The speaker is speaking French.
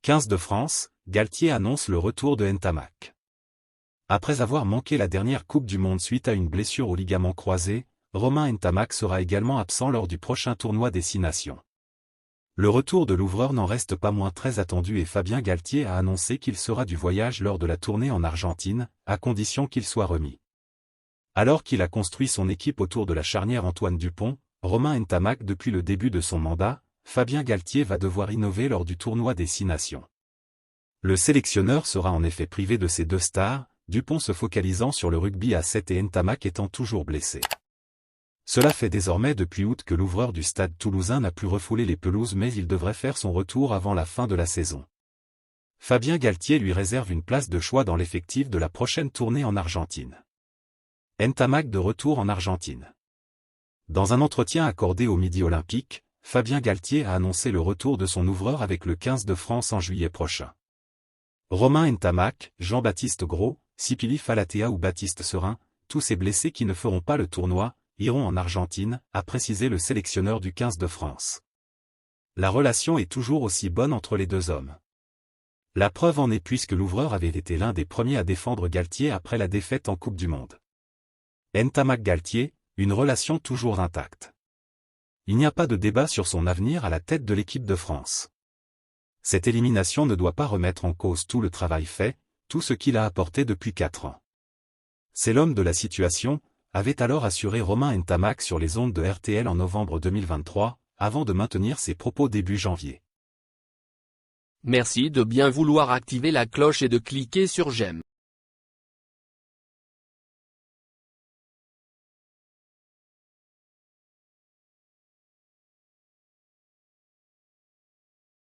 15 de France, Galtier annonce le retour de Ntamak. Après avoir manqué la dernière Coupe du Monde suite à une blessure au ligament croisé, Romain Ntamak sera également absent lors du prochain tournoi des 6 nations. Le retour de l'ouvreur n'en reste pas moins très attendu et Fabien Galtier a annoncé qu'il sera du voyage lors de la tournée en Argentine, à condition qu'il soit remis. Alors qu'il a construit son équipe autour de la charnière Antoine Dupont, Romain Ntamak depuis le début de son mandat, Fabien Galtier va devoir innover lors du tournoi des 6 nations. Le sélectionneur sera en effet privé de ses 2 stars, Dupont se focalisant sur le rugby à 7 et Ntamak étant toujours blessé. Cela fait désormais depuis août que l'ouvreur du Stade toulousain n'a plus refoulé les pelouses mais il devrait faire son retour avant la fin de la saison. Fabien Galtier lui réserve une place de choix dans l'effectif de la prochaine tournée en Argentine. Ntamak de retour en Argentine. Dans un entretien accordé au Midi Olympique, Fabien Galtier a annoncé le retour de son ouvreur avec le 15 de France en juillet prochain. Romain Ntamak, Jean-Baptiste Gros, Sipili Falatea ou Baptiste Serin, tous ces blessés qui ne feront pas le tournoi, iront en Argentine, a précisé le sélectionneur du 15 de France. La relation est toujours aussi bonne entre les 2 hommes. La preuve en est puisque l'ouvreur avait été l'un des premiers à défendre Galtier après la défaite en Coupe du Monde. Ntamak-Galtier, une relation toujours intacte. Il n'y a pas de débat sur son avenir à la tête de l'équipe de France. Cette élimination ne doit pas remettre en cause tout le travail fait, tout ce qu'il a apporté depuis 4 ans. C'est l'homme de la situation, avait alors assuré Romain Ntamak sur les ondes de RTL en novembre 2023, avant de maintenir ses propos début janvier. Merci de bien vouloir activer la cloche et de cliquer sur j'aime.